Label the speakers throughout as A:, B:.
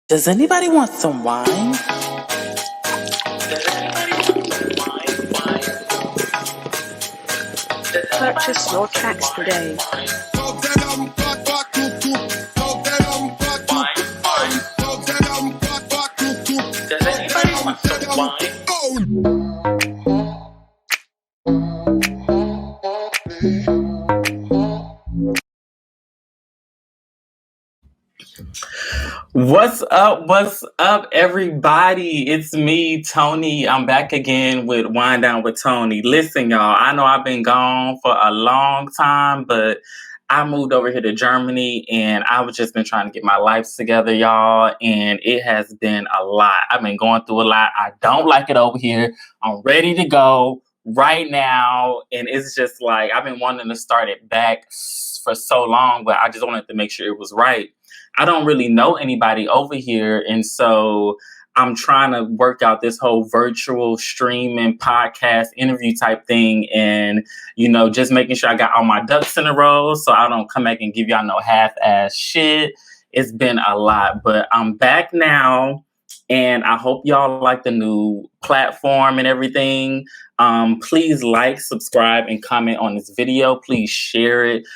A: Does anybody want some wine?
B: Purchase your tracks today.
A: Does anybody want some wine? What's up? What's up, everybody? It's me, Tony. I'm back again with Wine Down with Tony. Listen, y'all, I know I've been gone for a long time, but I moved over here to Germany and I've just been trying to get my life together, y'all, and it has been a lot. I've been going through a lot. I don't like it over here. I'm ready to go right now, and it's just like I've been wanting to start it back for so long, but I just wanted to make sure it was right. I don't really know anybody over here. And so I'm trying to work out this whole virtual streaming podcast interview type thing. And, just making sure I got all my ducks in a row so I don't come back and give y'all no half-ass shit. It's been a lot, but I'm back now. And I hope y'all like the new platform and everything. Please like, subscribe, and comment on this video. Please share it.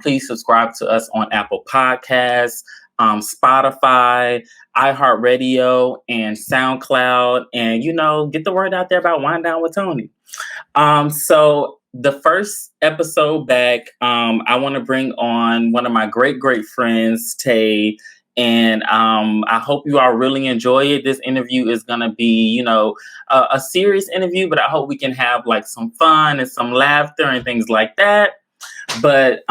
A: Please subscribe to us on Apple Podcasts, Spotify, iHeartRadio, and SoundCloud. And, get the word out there about Wine Down with Tony. So the first episode back, I want to bring on one of my great, great friends, Tay. And I hope you all really enjoy it. This interview is going to be, a serious interview, but I hope we can have like some fun and some laughter and things like that. But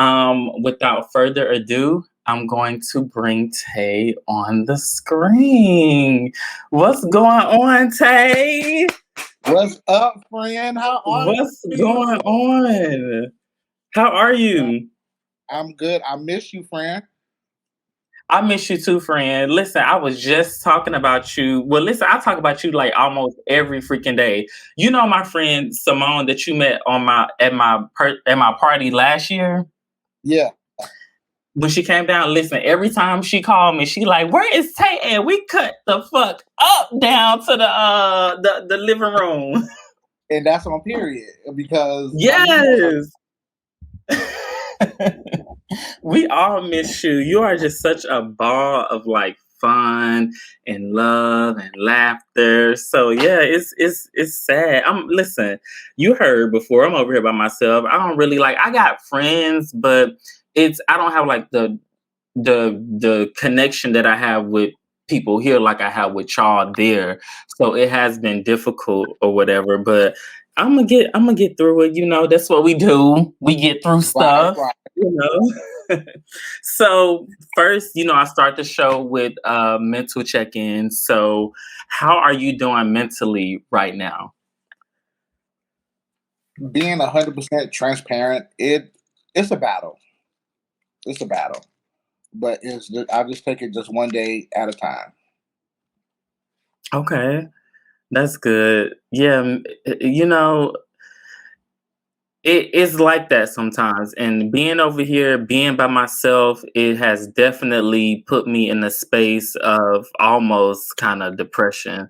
A: without further ado, I'm going to bring Tay on the screen. What's going on, Tay?
C: What's up, friend? How are you?
A: What's going on? How are you?
C: I'm good. I miss you, friend.
A: I miss you too, friend. Listen, I was just talking about you. Well, listen, I talk about you like almost every freaking day. You know my friend Simone that you met on at my party last year?
C: Yeah.
A: When she came down, listen, every time she called me, she like, "Where is Tay at?" We cut the fuck up down to the living room.
C: And that's on period because
A: yes. We all miss you. You are just such a ball of like fun and love and laughter. So yeah, it's sad. Listen, you heard before, I'm over here by myself. I don't really I got friends, but I don't have like the connection that I have with people here like I have with y'all there. So it has been difficult or whatever, but I'm gonna get through it. That's what we do. We get through stuff.
C: Right.
A: So first, I start the show with mental check-in. So how are you doing mentally right now?
C: Being 100% transparent, it's a battle. It's a battle, but I just take it just one day at a time.
A: Okay, that's good. Yeah, it's like that sometimes. And being over here, being by myself, it has definitely put me in a space of almost kind of depression.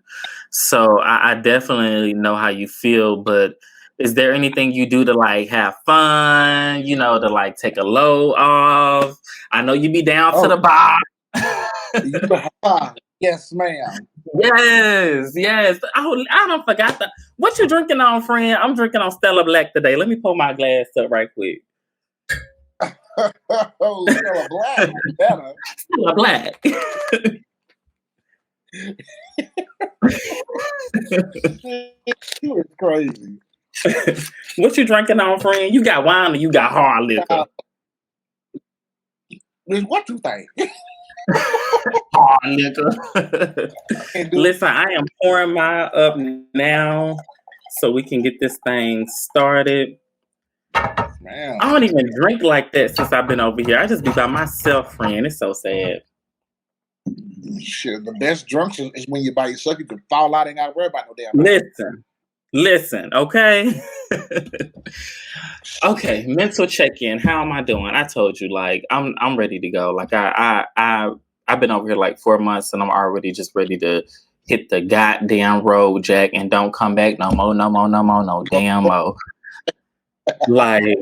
A: So I definitely know how you feel, but is there anything you do to like have fun, to like take a load off? I know you be down to the bar.
C: Yes, ma'am.
A: Yes. Oh, I don't forgot that. What you drinking on, friend? I'm drinking on Stella Black today. Let me pull my glass up right quick.
C: Stella Black. Better.
A: Stella Black.
C: You is crazy.
A: What you drinking on, friend? You got wine or you got hard liquor?
C: What you think?
A: Hard liquor. Listen, I am pouring mine up now so we can get this thing started. Man. I don't even drink like that since I've been over here. I just be by myself, friend. It's so sad.
C: Shit, the best drunks is when you're by yourself. You can fall out and not worry about no damn.
A: Listen, okay? Okay, mental check-in. How am I doing? I told you, like, I'm ready to go. Like, I've been over here like 4 months, and I'm already just ready to hit the goddamn road, Jack, and don't come back no more, no more, no more, no damn more. Like,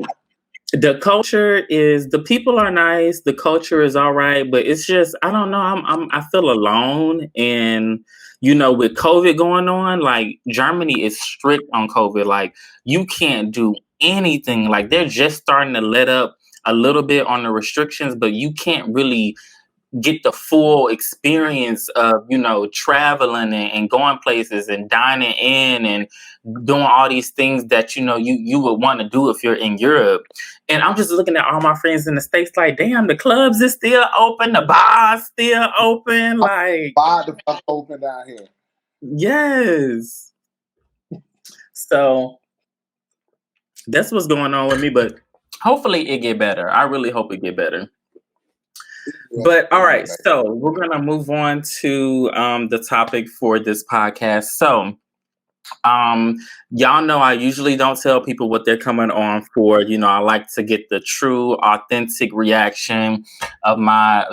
A: the culture is, the people are nice, the culture is all right, but it's just, I don't know, I feel alone. And with COVID going on, like, Germany is strict on COVID. Like, you can't do anything. Like, they're just starting to let up a little bit on the restrictions, but you can't really get the full experience of traveling and going places and dining in and doing all these things that you would want to do if you're in Europe. And I'm just looking at all my friends in the States like, damn, the clubs is still open, the bars still open, like,
C: Bar the fuck open down here.
A: yes. So that's what's going on with me, but hopefully it get better. I really hope it get better. But all right, so we're gonna move on to the topic for this podcast. So, y'all know I usually don't tell people what they're coming on for. I like to get the true, authentic reaction of my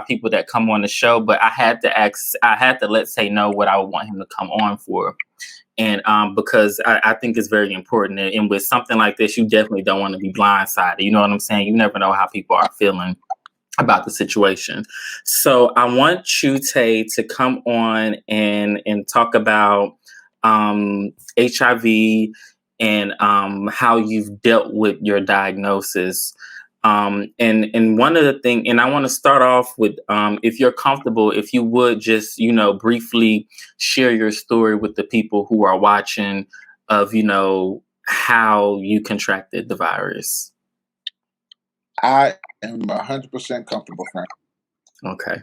A: people that come on the show. But I had to let Say know what I would want him to come on for. And because I think it's very important. And with something like this, you definitely don't want to be blindsided. You know what I'm saying? You never know how people are feeling about the situation. So I want you, Tay, to come on and talk about HIV and how you've dealt with your diagnosis. And one of the things, and I want to start off with, if you're comfortable, if you would just, briefly share your story with the people who are watching of, how you contracted the virus.
C: I am 100% comfortable, friend.
A: Okay.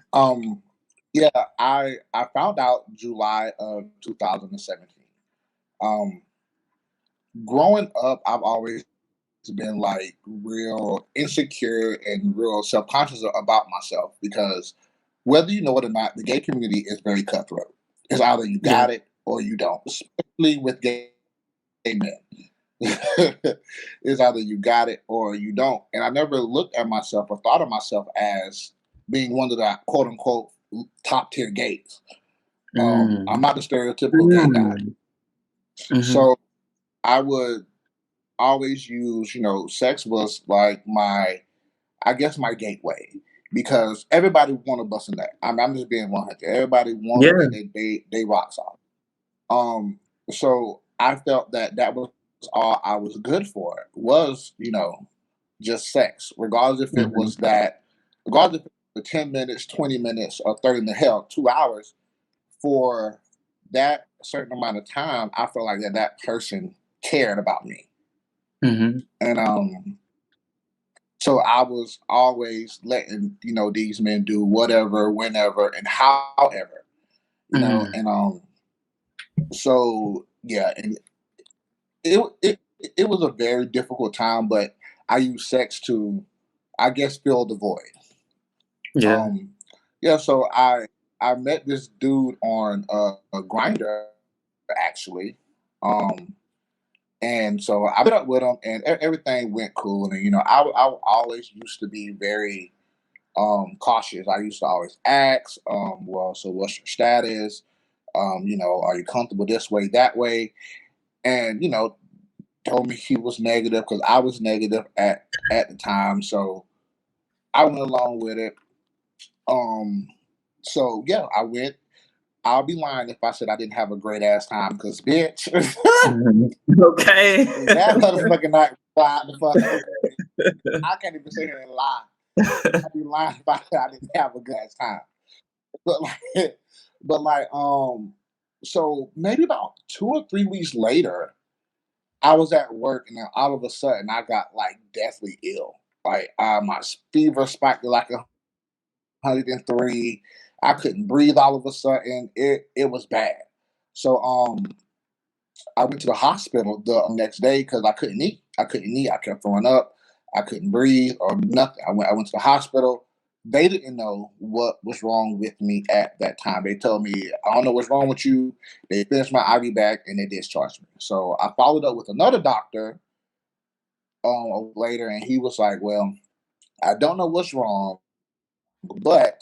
C: Yeah, I found out July of 2017. Growing up, I've always been like real insecure and real self-conscious about myself because whether you know it or not, the gay community is very cutthroat. It's either you got it or you don't, especially with gay men. It's either you got it or you don't. And I never looked at myself or thought of myself as being one of the quote unquote top tier gays. I'm not the stereotypical gay guy. So I would always use, sex was like my gateway because everybody want to bust a nut. I'm just being 100. Everybody want they rocks off. So I felt that was all I was good for was, just sex, regardless if it was regardless if it was 10 minutes, 20 minutes, or 30 minutes, hell, 2 hours. For that certain amount of time, I felt like that person cared about me. And so I was always letting, these men do whatever, whenever, and however, and so yeah, and it was a very difficult time, but I used sex to, I guess, fill the void. So I met this dude on a Grinder, actually. And so I met up with him, and everything went cool. And I always used to be very cautious. I used to always ask, well, so what's your status? Are you comfortable this way, that way? And told me he was negative because I was negative at the time. So I went along with it. So yeah, I went. I'll be lying if I said I didn't have a great ass time because, bitch.
A: Okay.
C: That motherfucking night, the fuck. I can't even sit here and lie. I'd be lying if I said I didn't have a good ass time. But like, so maybe about 2 or 3 weeks later, I was at work and then all of a sudden I got like deathly ill. Like my fever spiked to like 103. I couldn't breathe all of a sudden. It was bad. So I went to the hospital the next day because I couldn't eat. I kept throwing up. I couldn't breathe or nothing. I went to the hospital. They didn't know what was wrong with me at that time. They told me, I don't know what's wrong with you. They finished my IV bag and they discharged me. So I followed up with another doctor later, and he was like, well, I don't know what's wrong, but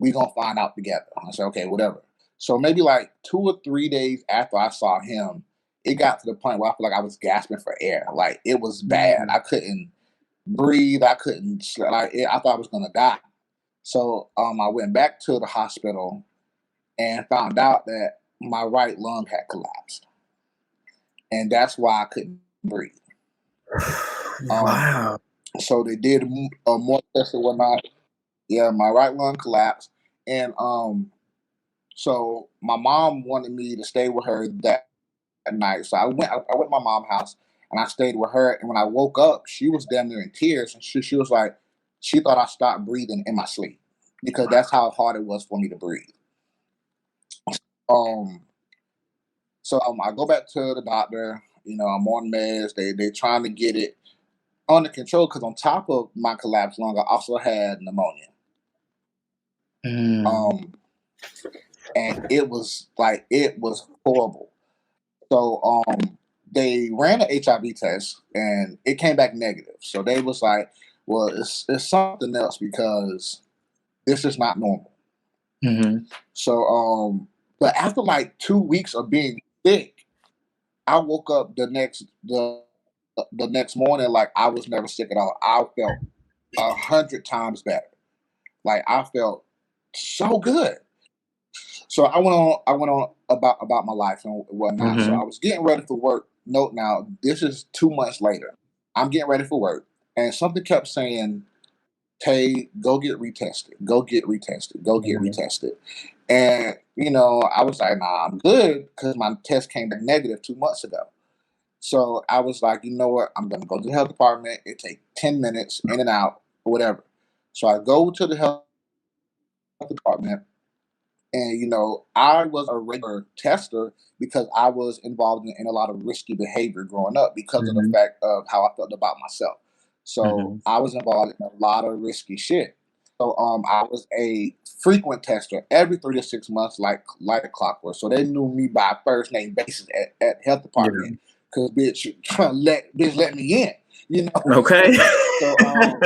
C: We gonna find out together. I said, okay, whatever. So maybe like 2 or 3 days after I saw him, it got to the point where I feel like I was gasping for air. Like it was bad.
A: Mm.
C: I couldn't breathe. I couldn't I thought I was gonna die. So I went back to the hospital and found out that my right lung had collapsed, and that's why I couldn't breathe. Um,
A: Wow.
C: so they did more tests and whatnot. Yeah, my right lung collapsed, and so my mom wanted me to stay with her that night. So I went. I went to my mom's house and I stayed with her. And when I woke up, she was damn near in tears, and she was like, she thought I stopped breathing in my sleep because that's how hard it was for me to breathe. Um, so I go back to the doctor. You know, I'm on meds. They trying to get it under control because on top of my collapsed lung, I also had pneumonia.
A: Mm.
C: Um, and it was horrible. So they ran an HIV test and it came back negative. So they was like, well, it's something else because this is not normal.
A: Mhm.
C: So but after like 2 weeks of being sick, I woke up the next morning like I was never sick at all. I felt 100 times better. Like I felt so good. So I went on about my life and whatnot. So I
A: Mhm.
C: was getting ready for work. Note now, this is 2 months later. I'm getting ready for work, and something kept saying, "Tay, go get retested. Go get retested. Go get
A: Mhm.
C: retested." And I was like, "Nah, I'm good," because my test came back negative 2 months ago. So I was like, you know what? I'm gonna go to the health department. It take 10 minutes in and out or whatever. So I go to the health department. And I was a regular tester because I was involved in a lot of risky behavior growing up because of the
A: Mhm.
C: fact of how I felt about myself. So
A: Mhm.
C: I was involved in a lot of risky shit. So I was a frequent tester every 3 to 6 months, like a clockwork. So they knew me by first name basis at health department
A: Yeah.
C: because bitch let me in, you know.
A: Okay.
C: So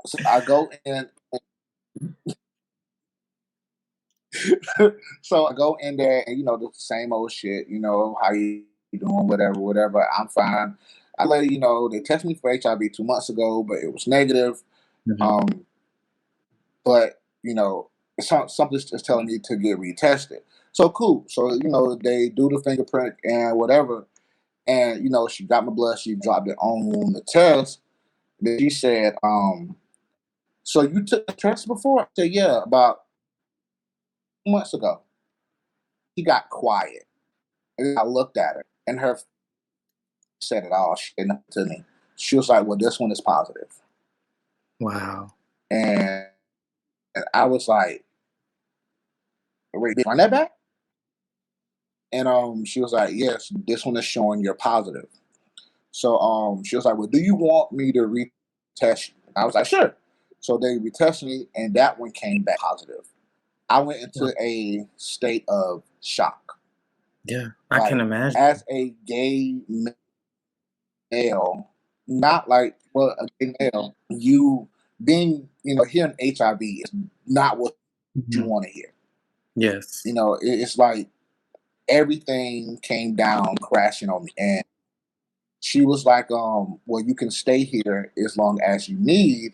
C: so I go in. So I go in there and the same old shit, how you doing, whatever, whatever. I'm fine. I let you know they tested me for HIV 2 months ago, but it was negative.
A: Mhm.
C: Um, but something's just telling me to get retested. So cool. So they do the fingerprint and whatever, and she got my blood. She dropped it on the test. Then she said, "So you took the test before?" I said, "Yeah, about 2 months ago." She got quiet, and then I looked at her, and her said it all. She didn't to me. She was like, "Well, this one is positive,"
A: Wow.
C: and I was like, "Wait, did you run that back?" And she was like, "Yes, this one is showing you're positive." So she was like, "Well, do you want me to retest you?" I was like, "Sure." So they retested me, and that one came back positive. I went
A: Wow.
C: into a state of shock.
A: Yeah, I can
C: Like
A: imagine.
C: as a gay male, not like well, a gay male, you being hearing HIV is not what you
A: Mhm.
C: want to hear.
A: Yes.
C: It's like everything came down crashing on me, and she was like, well, you can stay here as long as you need.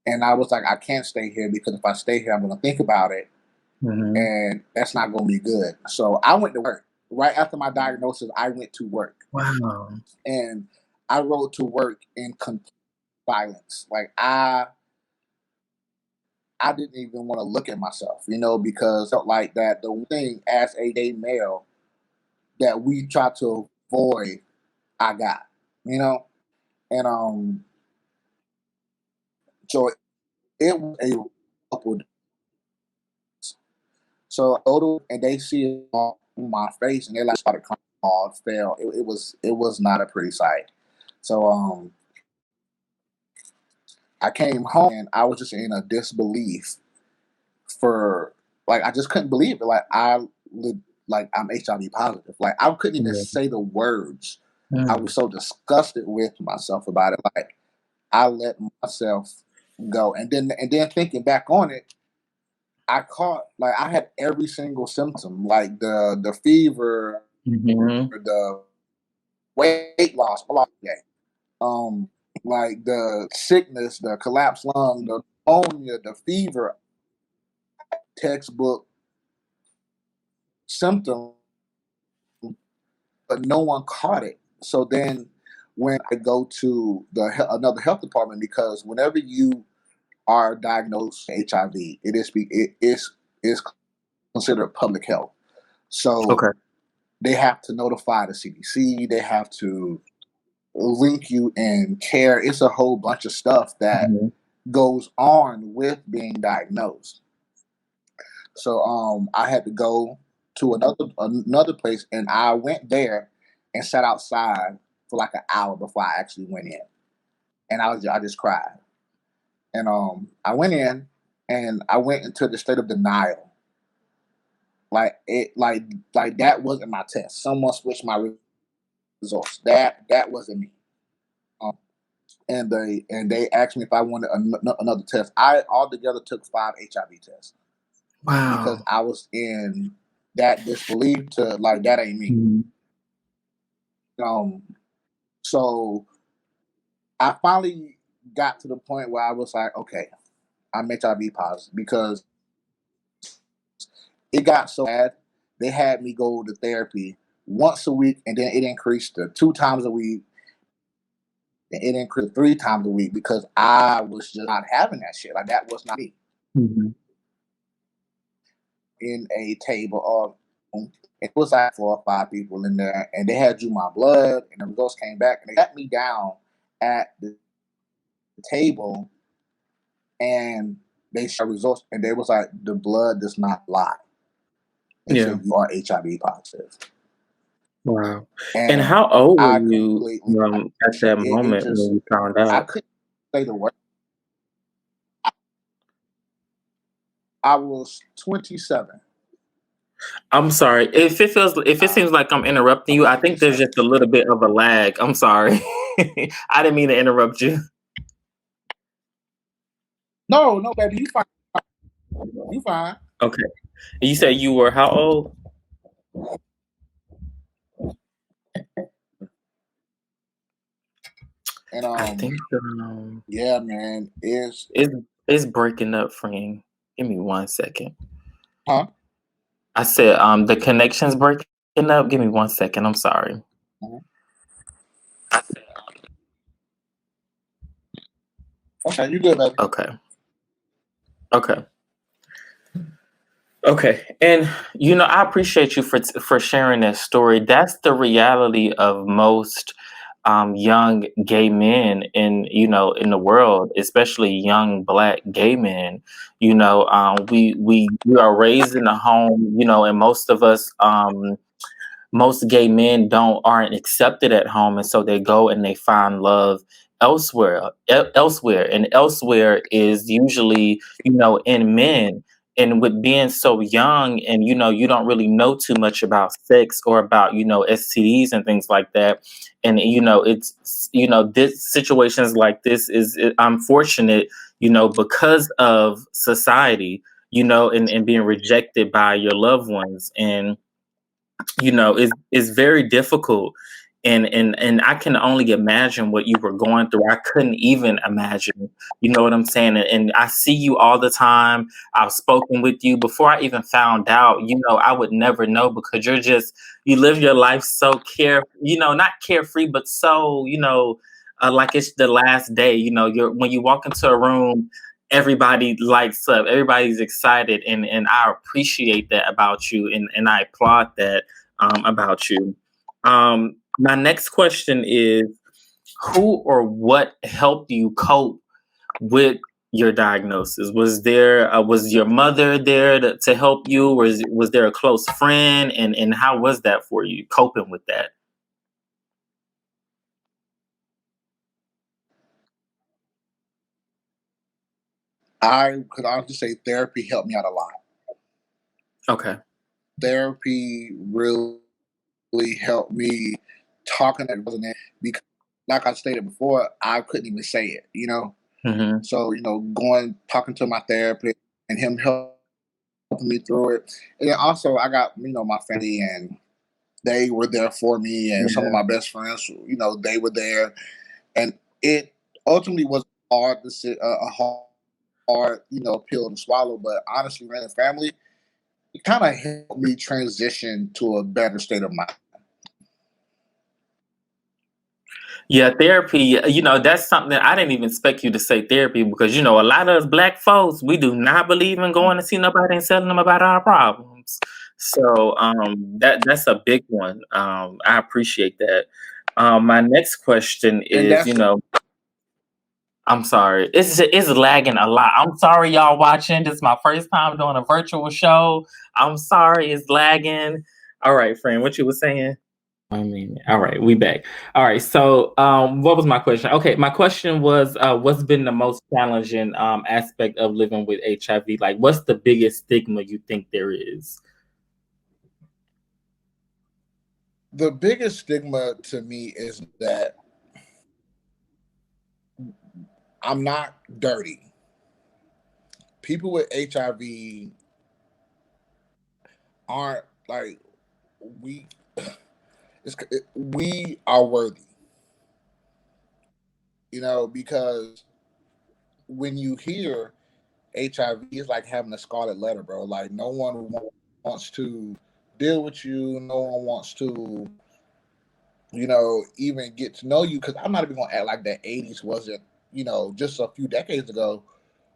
C: And I was like, I can't stay here because if I stay here, I'm going to think about it,
A: Mhm.
C: and that's not going to be good. So I went to work. Right after my diagnosis, I went to work,
A: Wow.
C: and I rode to work in complete silence. Like I didn't even want to look at myself, because I felt like that the one thing as a gay male that we try to avoid, I got, you know, and so it was a couple. So I go to and they see it on my face and they like started crying. All fell. It was not a pretty sight. So I came home and I was just in a disbelief for like I just couldn't believe it. Like like I'm HIV positive. Like I couldn't even
A: Yeah.
C: say the words. I
A: Mm.
C: was so disgusted with myself about it. Like I let myself go. And then thinking back on it, I had every single symptom, like the fever,
A: Mhm.
C: the weight loss, all day. Um, like the sickness, the collapsed lung, the pneumonia, the fever, textbook symptom, but no one caught it. So then, when I go to another health department, because whenever you are diagnosed with HIV, it is considered public health. So
A: Okay.
C: they have to notify the CDC. They have to link you in care. It's a whole bunch of stuff that
A: Mhm.
C: goes on with being diagnosed. So I had to go to another place, and I went there and sat outside for like an hour before I actually went in, and I just cried. And I went in, and I went into the state of denial. Like that wasn't my test. Someone switched my results. That wasn't me. Um, and they asked me if I wanted another test. I altogether took 5 HIV tests because
A: Wow.
C: I was in that disbelief to like that ain't me.
A: Mhm.
C: Um, so I finally got to the point where I was like, okay, I'm HIV positive because it got so bad. They had me go to therapy once a week, and then it increased to 2 times a week, and it increased to 3 times a week because I was just not having that shit. Like that was not me.
A: Mhm.
C: In a table of it was like 4 or 5 people in there, and they had drew my blood, and the results came back, and they sat me down at the table, and they showed results, and they was like, the blood does not lie. They
A: Yeah.
C: said you are HIV positive,
A: Wow. And
C: and
A: how old were
C: I
A: you,
C: completely
A: at that
C: it
A: moment
C: just
A: when you found
C: I
A: out?
C: couldn't say the word. I was 27.
A: I'm sorry. If it seems like I'm interrupting
C: I
A: you,
C: was
A: I think there's
C: 27.
A: just a little bit of a lag. I'm sorry. I didn't mean to interrupt you.
C: No, no, baby, you fine. You fine.
A: Okay. You said you were how old?
C: And
A: I think
C: yeah, man,
A: it's it's breaking up, friend. Give me 1 second.
C: huh?
A: I said the connection's breaking up. Give me 1 second. I'm sorry.
C: Mhm. Okay, you good, baby.
A: Okay. Okay. Okay, and I appreciate you for sharing that story. That's the reality of most young gay men in the world, especially young Black gay men. We are raised in a home, and most gay men aren't accepted at home, and so they go and they find love elsewhere, and elsewhere is usually in men. And with being so young, and you don't really know too much about sex or about STDs and things like that. And it's this situations like this is unfortunate, because of society, and being rejected by your loved ones. And is very difficult. And I can only imagine what you were going through. I couldn't even imagine, you know what I'm saying? And I see you all the time. I've spoken with you before I even found out. I would never know, because you live your life so not carefree, but so, like it's the last day. When you walk into a room, everybody lights up, everybody's excited, and I appreciate that about you, and I applaud that about you. My next question is, who or what helped you cope with your diagnosis? Was your mother there to help you? Was there a close friend? And how was that for you, coping with that?
C: I could honestly say therapy helped me out a lot.
A: Okay.
C: Therapy really helped me talking that wasn't it because, like I stated before, I couldn't even say it.
A: Hmm.
C: So going talking to my therapist and him help me through it. And then also I got, my family, and they were there for me, and some of
A: Yeah.
C: my best friends, they were there. And it ultimately was hard to sit, a hard, pill to swallow. But honestly, man, and family, it kind of helped me transition to a better state of mind.
A: Yeah, therapy, that's something that I didn't even expect you to say therapy because, a lot of us black folks, we do not believe in going to see nobody and telling them about our problems. So that's a big one. I appreciate that. My next question
C: And
A: is,
C: that's
A: I'm sorry, it's lagging a lot. I'm sorry, y'all watching. This is my first time doing a virtual show. I'm sorry, it's lagging. All right, friend, what you were saying? All right, we back. All right, so what was my question? Okay, my question was, what's been the most challenging aspect of living with HIV? Like, what's the biggest stigma you think there is?
C: the biggest stigma to me is that I'm not dirty. People with HIV aren't like we. We are worthy, because when you hear HIV, it's like having a scarlet letter, bro. Like no one wants to deal with you. No one wants to, even get to know you. Because I'm not even gonna act like the '80s wasn't, just a few decades ago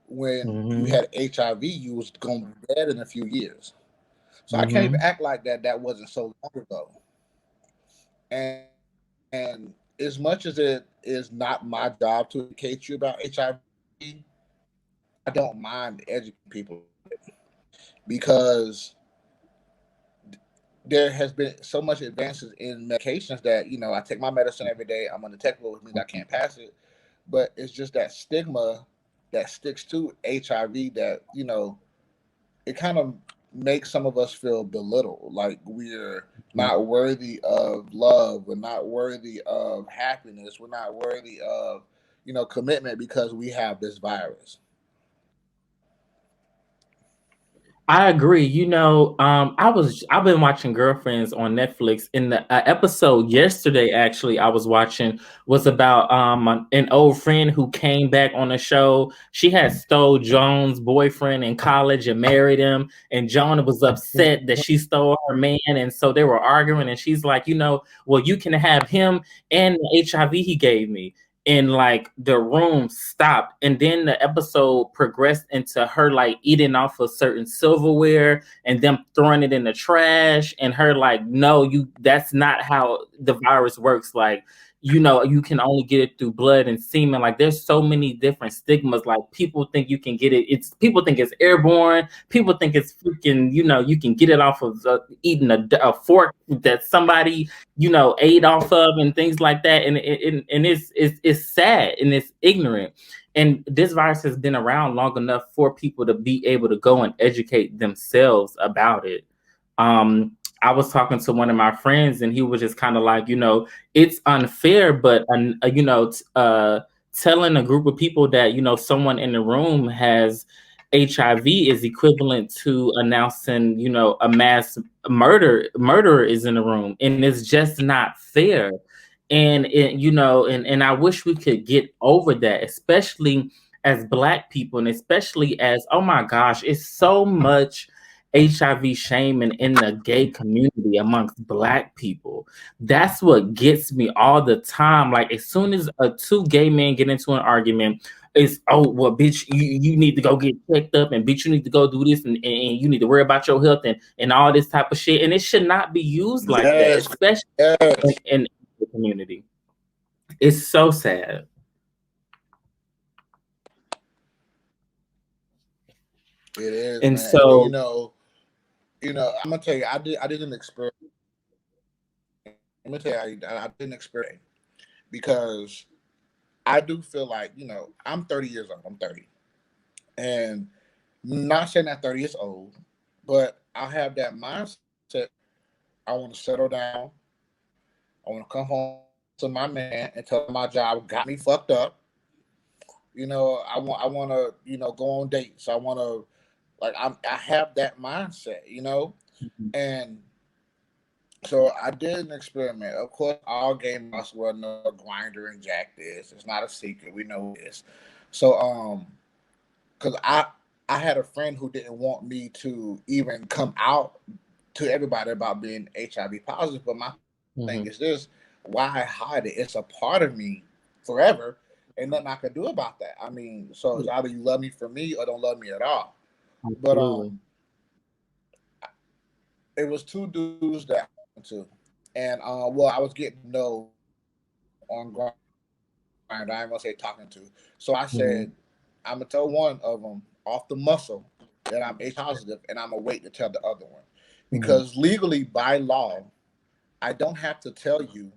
C: when you
A: Hmm.
C: had HIV, you was gonna be dead in a few years. So I can't even
A: Hmm.
C: act like that wasn't so long ago. And and as much as it is not my job to educate you about HIV, I don't mind educating people because there has been so much advances in medications that I take my medicine every day. I'm undetectable, which means I can't pass it. But it's just that stigma that sticks to HIV that it kind of makes some of us feel belittled, like we're not worthy of love, we're not worthy of happiness, we're not worthy of commitment because we have this virus.
A: I agree. I've been watching Girlfriends on Netflix. In the episode yesterday, actually, I was watching was about an old friend who came back on the show. She had stole Joan's boyfriend in college and married him, and Joan was upset that she stole her man, and so they were arguing. And she's like, well, you can have him and the HIV he gave me, and like the room stopped, and then the episode progressed into her like eating off of certain silverware and them throwing it in the trash, and her like, no, that's not how the virus works. Like, you can only get it through blood and semen. Like, there's so many different stigmas. Like, people think you can get it, people think it's airborne, people think it's freaking, you can get it off of eating a fork that somebody ate off of, and things like that. And it's sad and it's ignorant. And this virus has been around long enough for people to be able to go and educate themselves about it. I was talking to one of my friends, and he was just kind of like, it's unfair, but telling a group of people that someone in the room has HIV is equivalent to announcing, a mass murderer is in the room, and it's just not fair. And and I wish we could get over that, especially as Black people, and especially as, oh my gosh, it's so much HIV shaming in the gay community amongst Black people. That's what gets me all the time. Like, as soon as two gay men get into an argument, it's, oh well, bitch, you need to go get checked up, and bitch, you need to go do this, and you need to worry about your health, and all this type of shit. And it should not be used like that,
C: Yes,
A: especially
C: yes,
A: in the community. It's so sad.
C: it is,
A: And
C: man. And then,
A: so
C: I'm gonna tell you, I didn't experience. Let me tell you, I didn't experience because I do feel like I'm 30 years old. I'm 30, and not saying that 30 is old, but I have that mindset. I want to settle down. I want to come home to my man and tell him my job got me fucked up. I want to go on dates. I want to Like I have that mindset,
A: Mhm.
C: and so I did an experiment. Of course, all game masters will know what grinder and jack is. It's not a secret. We know what it is. So because I had a friend who didn't want me to even come out to everybody about being HIV positive. But my thing
A: Mhm.
C: is this: why hide it? It's a part of me forever, and nothing I can do about that. I mean, so it's
A: Yeah,
C: either you love me for me or don't love me at all. But
A: absolutely.
C: it was two dudes that I went to, and well, I was getting to know on grind. I ain't gonna say talking to. So I said,
A: Mhm.
C: I'm gonna tell one of them off the muscle that I'm HIV positive, and I'm gonna wait to tell the other one
A: Mhm.
C: because legally by law, I don't have to tell you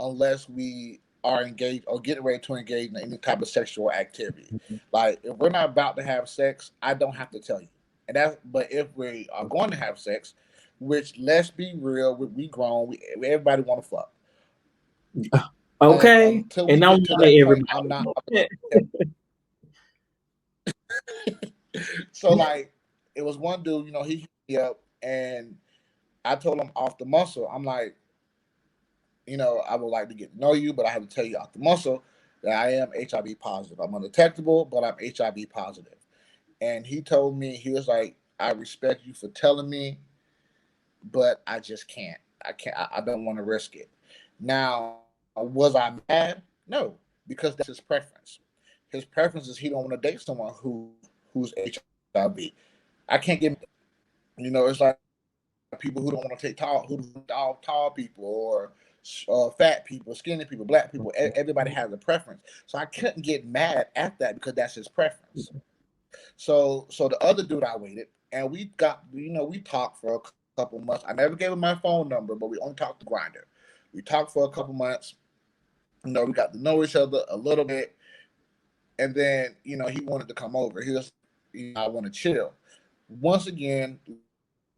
C: unless we are engaged or getting ready to engage in any type of sexual activity.
A: Mhm.
C: Like if we're not about to have sex, I don't have to tell you. And that's but if we are going to have sex, which let's be real, we grown, everybody want to fuck. And
A: Okay,
C: until we
A: and I'm
C: get to
A: one of
C: that point, I'm
A: everybody.
C: not. So like, it was one dude, he hit me up, and I told him off the muscle. I'm like, I would like to get to know you, but I have to tell you off the muscle that I am HIV positive. I'm undetectable, but I'm HIV positive. And he told me, he was like, I respect you for telling me, but I just can't. I can't. I don't want to risk it. Now, was I mad? No, because that's his preference. His preference is he don't want to date someone who's HIV. I can't get. It's like people who don't want to take who tall people or fat people, skinny people, black people. Everybody has a preference. So I couldn't get mad at that because that's his preference. So the other dude, I waited, and we talked for a couple months. I never gave him my phone number, but we only talked to Grinder. We talked for a couple months. We got to know each other a little bit, and then he wanted to come over. He was, I want to chill. Once again,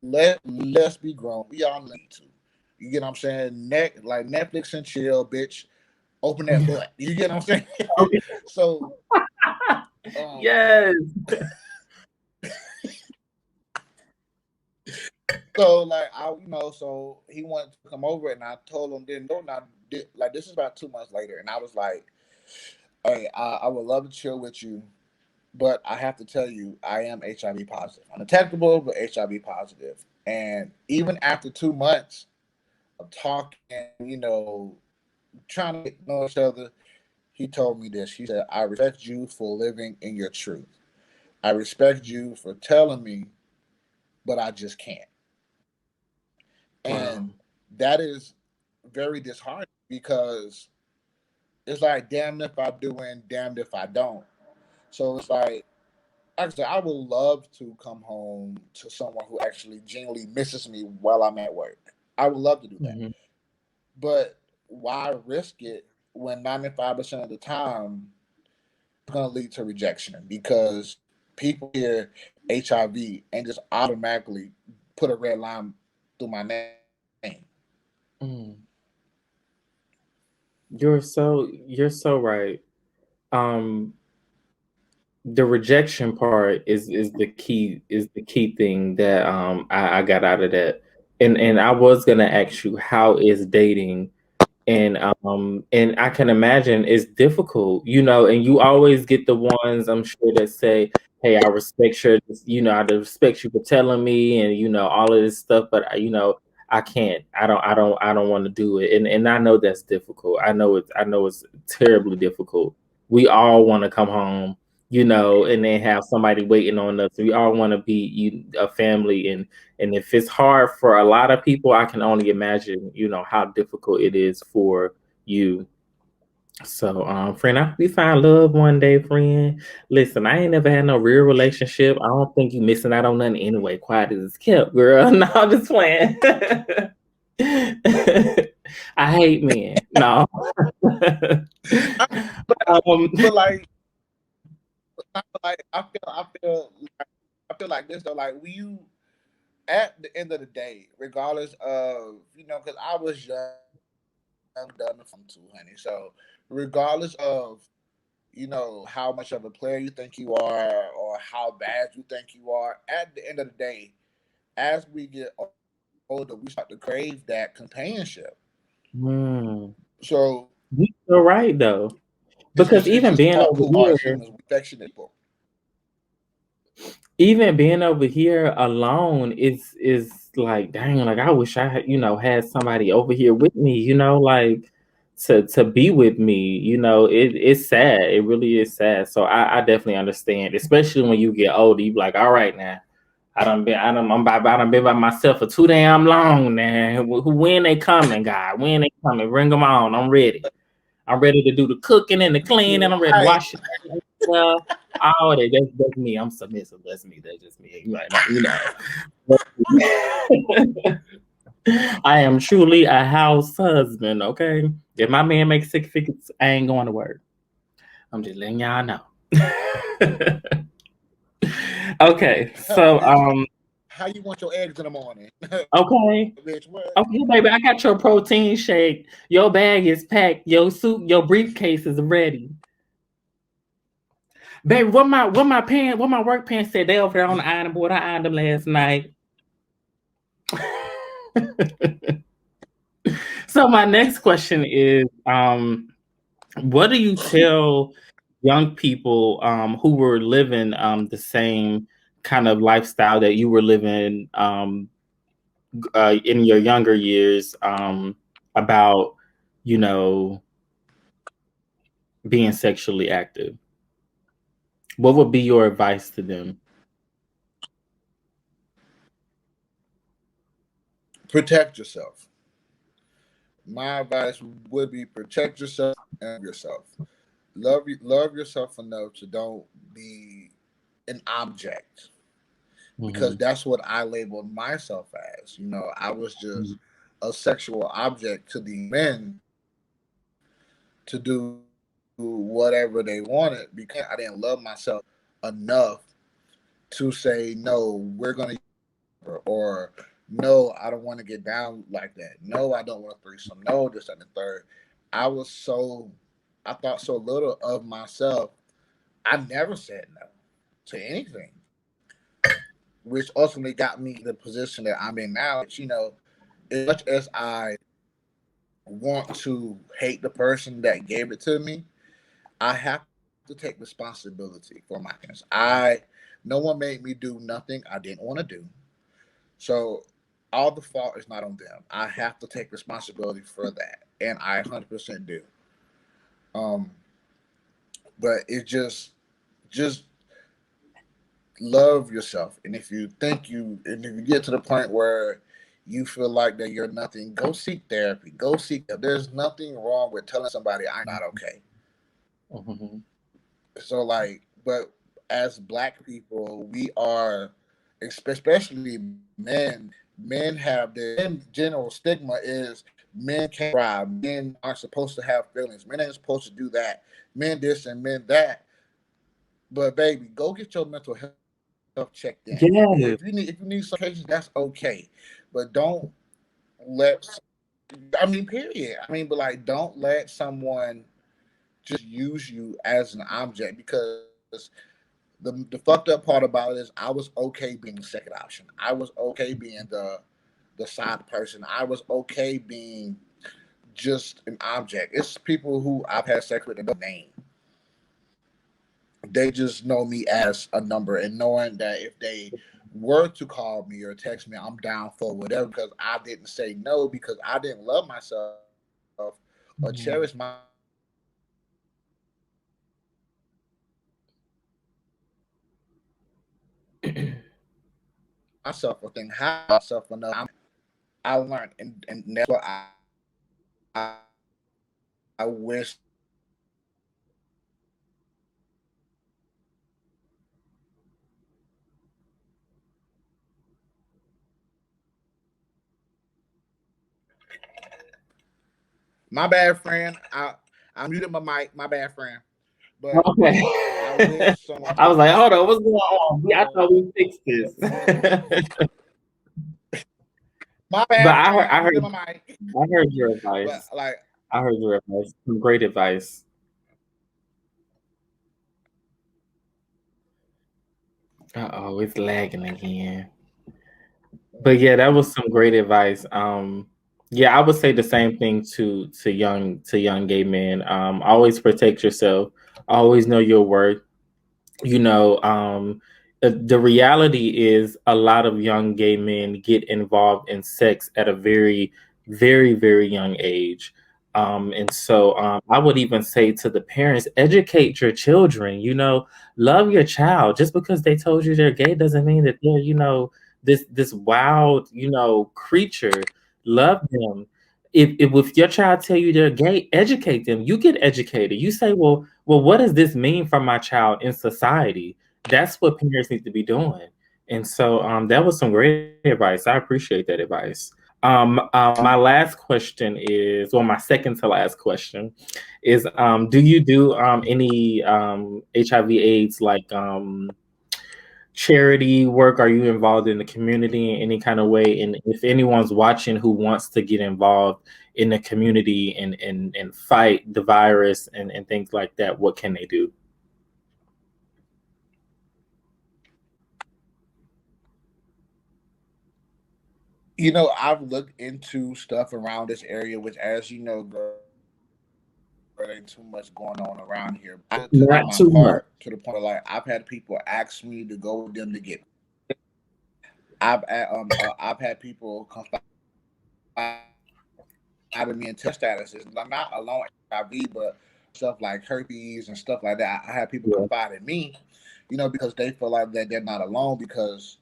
C: let's be grown. We all need to. You get what I'm saying? Like Netflix and chill, bitch. Open that butt. You get what I'm saying?
A: Okay.
C: So, um,
A: Yes.
C: so like so he wanted to come over, and I told him didn't go. Now, like this is about 2 months later, and I was like, "Hey, I would love to chill with you, but I have to tell you, I am HIV positive. Undetectable, but HIV positive. And even after 2 months of talking, trying to get to know each other, he told me this. He said, I respect you for living in your truth. I respect you for telling me, but I just can't.
A: Wow.
C: And that is very disheartening because it's like, damn if I do and damned if I don't. So it's like I said, I would love to come home to someone who actually genuinely misses me while I'm at work. I would love to do that.
A: Mhm.
C: But why risk it when 95% of the time it's going to lead to rejection? Because people hear HIV and just automatically put a red line through my name.
A: Mm. You're so right. Um, the rejection part is the key thing that I got out of that. And I was gonna ask you, how is dating? And I can imagine it's difficult, and you always get the ones, I'm sure, that say, hey, I respect I respect you for telling me, and all of this stuff, but I can't, I don't want to do it. And I know that's difficult. I know it's terribly difficult. We all want to come home, and then have somebody waiting on us. We all want to be a family, and if it's hard for a lot of people, I can only imagine, how difficult it is for you. So, friend, I hope you find love one day, friend. Listen, I ain't never had no real relationship. I don't think you missing out on nothing anyway. Quiet as it's kept, girl. No, I'm just playing. I hate men. No. um,
C: But like I feel like this though. Like you at the end of the day, regardless of because I was young, dumb, and from too, honey. So regardless of how much of a player you think you are, or or how bad you think you are. At the end of the day, as we get older, we start to crave that companionship.
A: Mm.
C: So
A: You're right though, because
C: it's
A: even
C: just
A: being
C: part
A: over
C: who are
A: here,
C: humans, we affectionate people.
A: alone is like, dang, like I wish I had, had somebody over here with me, like to be with me. It's sad. It really is sad. So I definitely understand, especially when you get older. You be like, all right now. I done been by myself for too damn long now. When they coming, God? When they coming? Bring them on. I'm ready. I'm ready to do the cooking and the cleaning. I'm ready to
C: Right.
A: wash it. All that. That's me. I'm submissive. That's me. That's just me. You might not, I am truly a house husband. Okay. If my man makes 6 figures, I ain't going to work. I'm just letting y'all know. Okay. So
C: Bitch, how you want your eggs in the morning?
A: okay.
C: Bitch, what?
A: Okay, baby, I got your protein shake. Your bag is packed. Your suit, your briefcase is ready. Baby, what my work pants said, they over there on the iron board. I ironed them last night. So my next question is, what do you tell young people who were living the same kind of lifestyle that you were living in your younger years about, you know, being sexually active? What would be your advice to them?
C: Protect yourself. My advice would be protect yourself and yourself. Love yourself enough to don't be an object, because
A: Mm-hmm.
C: that's what I labeled myself as. I was just a sexual object to the men to do whatever they wanted, because I didn't love myself enough to say no, we're gonna, or no, I don't want to get down like that. No, I don't want a threesome. No, this and the third. I was so I thought so little of myself. I never said no to anything, which ultimately got me the position that I'm in now. As much as I want to hate the person that gave it to me, I have to take responsibility for my actions. No one made me do nothing I didn't want to do. So all the fault is not on them. I have to take responsibility for that, and I 100% do. Um, but it just love yourself, and and if you get to the point where you feel like that you're nothing, go seek therapy. Go seek. There's nothing wrong with telling somebody I'm not okay.
A: Mm-hmm.
C: So but as Black people, we are, especially men. Men have the in general stigma is men can't cry. Men aren't supposed to have feelings. Men ain't supposed to do that. Men this and men that. But baby, go get your mental health checked in.
A: Yes.
C: If you need some cases, that's okay. But don't let I mean, period. I mean, but don't let someone just use you as an object, because the fucked up part about it is I was okay being the second option. I was okay being the side person. I was okay being just an object. It's people who I've had sex with that don't name. They just know me as a number, and knowing that if they were to call me or text me, I'm down for whatever, because I didn't say no, because I didn't love myself or cherish
A: Mhm.
C: myself or think how myself enough. I learned, and that's what I wish my bad friend. I muted my mic. My bad friend. But
A: Okay.
C: I wish someone
A: I was
C: told
A: like,
C: me,
A: hold on, what's going on? I thought we fixed this.
C: my
A: But
C: bad
A: I heard,
C: friend.
A: I
C: I
A: heard,
C: muted my mic.
A: I heard your
C: But
A: advice. I heard your advice. Some great advice. Uh-oh, it's lagging again. But yeah, that was some great advice. Yeah, I would say the same thing to young gay men. Always protect yourself. Always know your worth. you know the reality is a lot of young gay men get involved in sex at a very, very, very young age. And so I would even say to the parents, educate your children. Love your child. Just because they told you they're gay doesn't mean that they're this wild creature. Love them. If your child tell you they're gay, educate them. You get educated. You say, well, what does this mean for my child in society? That's what parents need to be doing. And so that was some great advice. I appreciate that advice. My last question is, well, my second to last question is, do you do any HIV/AIDS like charity work? Are you involved in the community in any kind of way? And if anyone's watching who wants to get involved in the community and fight the virus and things like that, what can they do?
C: I've looked into stuff around this area, which, as you know, girl, there ain't too much going on around here. To do
A: Not
C: my
A: too much.
C: part to the point where, like, I've had people ask me to go with them to get. I've had people confide in me and test statuses. I'm not alone HIV, but stuff like herpes and stuff like that. I had people
A: Yeah.
C: confide in me, because they feel like that they're not alone because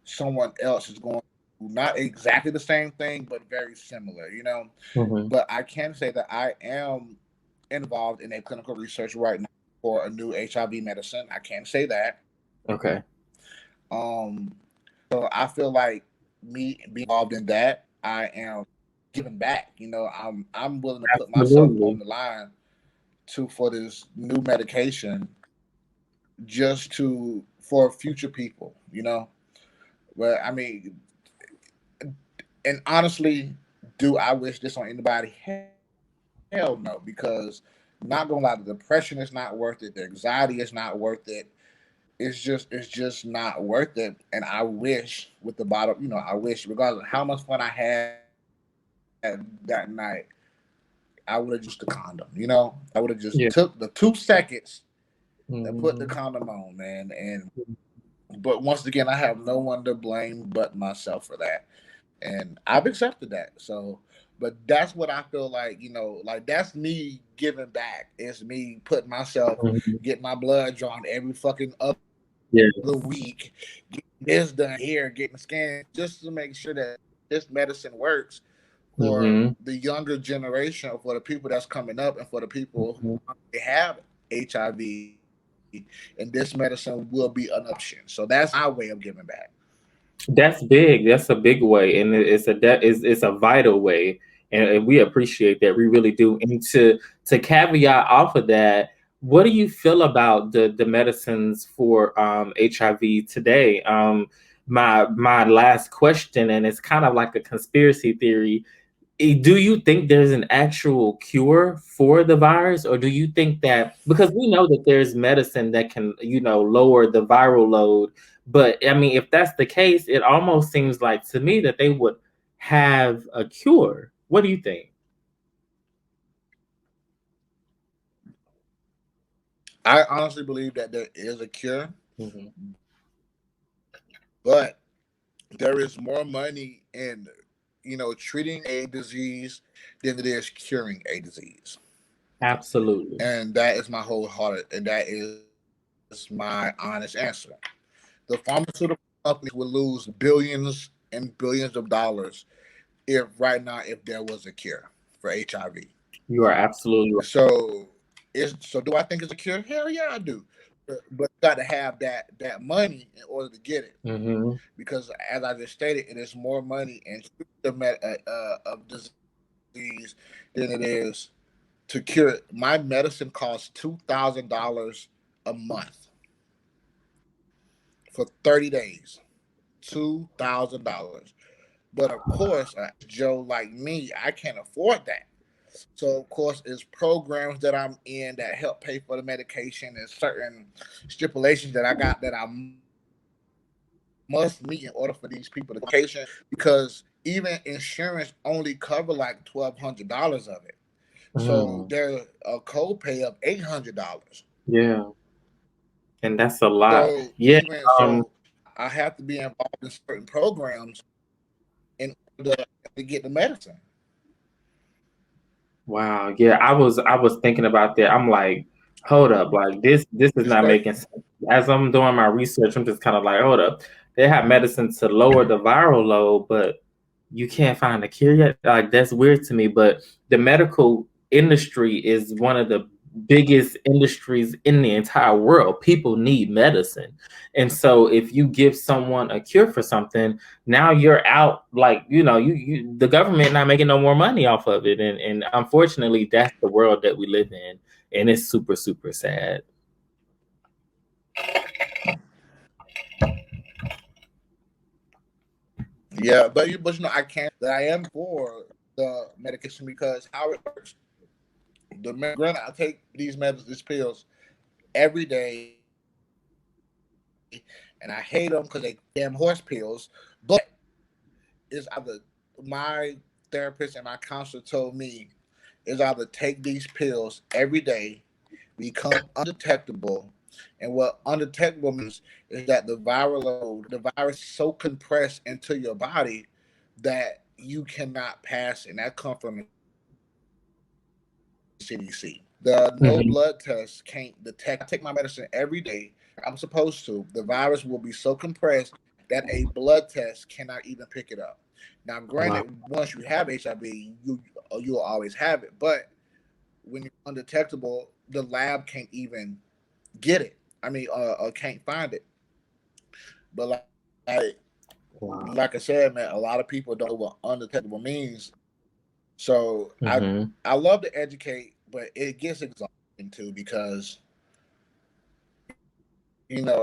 C: someone else is going through not exactly the same thing, but very similar.
A: Hmm.
C: But I can say that I am involved in a clinical research right now for a new HIV medicine. I can say that.
A: Okay.
C: Um, so I feel like me being involved in that, I am giving back. I'm willing to put myself on
A: Absolutely.
C: the line for this new medication just to for future people. But I mean, and honestly, do I wish this on anybody? Hell no, because not gonna lie, the depression is not worth it. The anxiety is not worth it. It's just not worth it. And I wish with the bottom, I wish regardless of how much fun I had that night, I would have just the condom. I would have just
A: Yeah.
C: took the 2 seconds and put the
A: Hmm.
C: condom on, man. And but once again, I have no one to blame but myself for that, and I've accepted that. So, but that's what I feel like. Like that's me giving back. It's me putting myself,
A: Hmm.
C: getting my blood drawn every fucking other
A: Yeah.
C: week, getting this done here, getting scanned, just to make sure that this medicine works for
A: Hmm.
C: the younger generation, for the people that's coming up, and for the people who have HIV, and this medicine will be an option. So that's my way of giving back.
A: That's big. That's a big way, and it's a vital way, and we appreciate that. We really do. And to caveat off of that, what do you feel about the medicines for HIV today? My last question, and it's kind of like a conspiracy theory. Do you think there's an actual cure for the virus, or do you think that because we know that there's medicine that can lower the viral load, but I mean, if that's the case, it almost seems like to me that they would have a cure. What do you think?
C: I honestly believe that there is a cure,
A: Hmm.
C: but there is more money in treating a disease than it is curing a disease.
A: Absolutely.
C: And that is my wholehearted, and that is my honest answer. The pharmaceutical companies would lose billions and billions of dollars if right now if there was a cure for HIV.
A: You are absolutely right.
C: So do I think it's a cure? Hell yeah, I do. But you got to have that money in order to get it,
A: Hmm.
C: because as I just stated, it is more money in of disease than it is to cure it. My medicine costs $2,000 a month for 30 days. $2,000. But of course, Joe like me, I can't afford that. So of course, it's programs that I'm in that help pay for the medication and certain stipulations that I got that I must meet in order for these people to vacation, because even insurance only cover like $1,200 of it. So
A: Mm,
C: there's a copay of $800.
A: yeah, and that's a lot.
C: So
A: Yeah.
C: even
A: Um.
C: so, I have to be involved in certain programs in order to get the medicine.
A: Wow. Yeah, I was thinking about that. I'm like, hold up, like this is
C: It's
A: not
C: crazy.
A: making sense. As I'm doing my research, I'm just kind of like, hold up. They have medicine to lower the viral load, but you can't find a cure yet. Like that's weird to me. But the medical industry is one of the biggest industries in the entire world. People need medicine. And so if you give someone a cure for something, now you're out, like, you the government not making no more money off of it. And unfortunately that's the world that we live in. And it's super, super sad.
C: Yeah, but I can't that I am for the medication, because how it works. Granted, I take these pills every day, and I hate them because they damn horse pills. But it's either my therapist and my counselor told me is either take these pills every day, become undetectable. And what undetectable means is that the virus is so compressed into your body that you cannot pass it. And that comes from the CDC. The no blood test can't detect it. If I take my medicine every day, I'm supposed to, the virus will be so compressed that a blood test cannot even pick it up. Now, granted,
A: Wow.
C: once you have HIV, you'll always have it, but when you're undetectable, the lab can't even get it. I mean, can't find it. But like I
A: Wow.
C: said, man, a lot of people don't know what undetectable means. So
A: Hmm.
C: I love to educate, but it gets exhausting too, because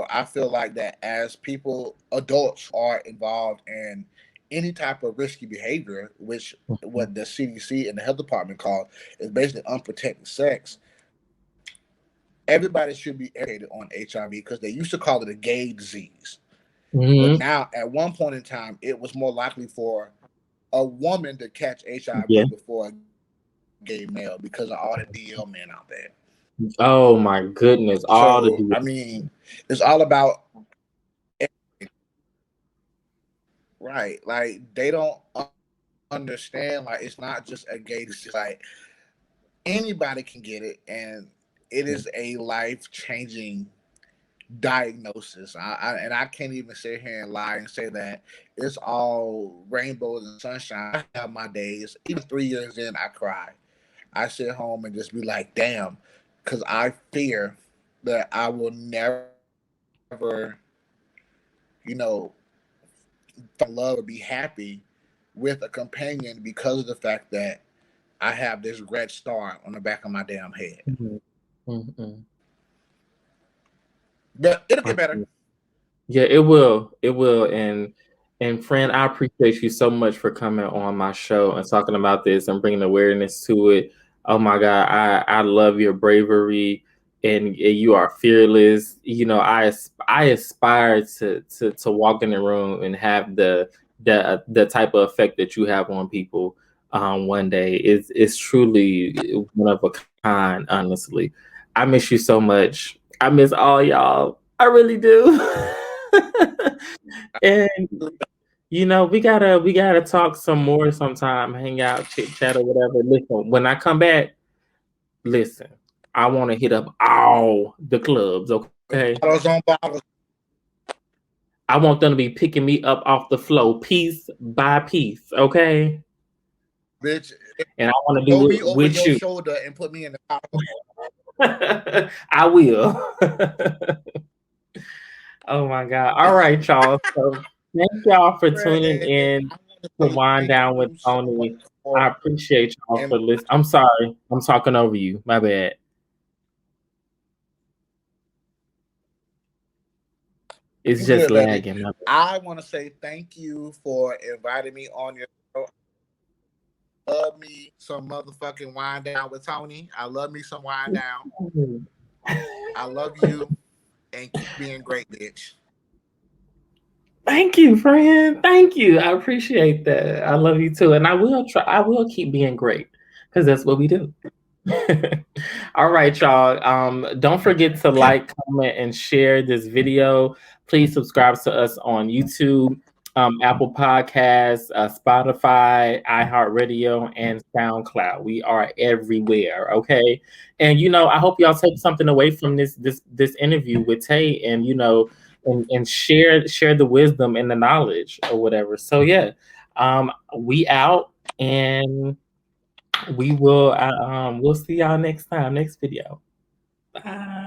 C: I feel like that as people, adults are involved in any type of risky behavior, which what the CDC and the health department call is basically unprotected sex. Everybody should be educated on HIV, because they used to call it a gay disease. But
A: Hmm.
C: now, at one point in time, it was more likely for a woman to catch
A: Yeah.
C: HIV before a gay male, because of all the DL men out there.
A: Oh my goodness,
C: So,
A: all the
C: I
A: deals.
C: mean, it's all about right. Like, they don't understand. Like, it's not just a gay disease. Like, anybody can get it, and it is a life changing diagnosis. And I can't even sit here and lie and say that it's all rainbows and sunshine. I have my days. Even 3 years in, I cry. I sit home and just be like, damn, because I fear that I will never, you know, find love or be happy with a companion, because of the fact that I have this red star on the back of my damn head.
A: Mhm. Mhm.
C: But it'll get better.
A: Yeah, it will. It will. And friend, I appreciate you so much for coming on my show and talking about this and bringing awareness to it. Oh my God, I love your bravery, and you are fearless. I aspire to walk in the room and have the type of effect that you have on people. One day, it's truly one of a kind. Honestly, I miss you so much. I miss all y'all. I really do. And we gotta talk some more sometime, hang out, chit chat or whatever. Listen, when I come back, listen, I want to hit up all the clubs, okay?
C: Bottles on bottles,
A: I want them to be picking me up off the floor, piece by piece, okay?
C: bitch.
A: And I want to
C: Throw
A: do
C: me
A: it
C: over
A: with
C: your
A: you.
C: shoulder and put me in the bottle.
A: I will. Oh my God. All right, y'all. So thank y'all for tuning
C: And
A: in
C: I want to
A: to
C: say
A: Wind
C: thank
A: Down with
C: you so much
A: Tony.
C: for
A: I appreciate y'all for
C: and
A: listening. I'm sorry. I'm talking over you. My bad. It's
C: you
A: just
C: good, baby.
A: lagging. My bad.
C: I want to say thank you for inviting me on your show. Love me some motherfucking wine down with Tony. I love me some wine down. I love you, and keep being great, bitch.
A: Thank you, friend. Thank you. I appreciate that. I love you too. And I will try, I will keep being great because that's what we do. All right, y'all. Don't forget to like, comment, and share this video. Please subscribe to us on YouTube, Apple Podcasts, Spotify, iHeartRadio, and SoundCloud. We are everywhere. Okay, and I hope y'all take something away from this interview with Tay, and and share the wisdom and the knowledge or whatever. So yeah, we out and we'll see y'all next time, next video. Bye.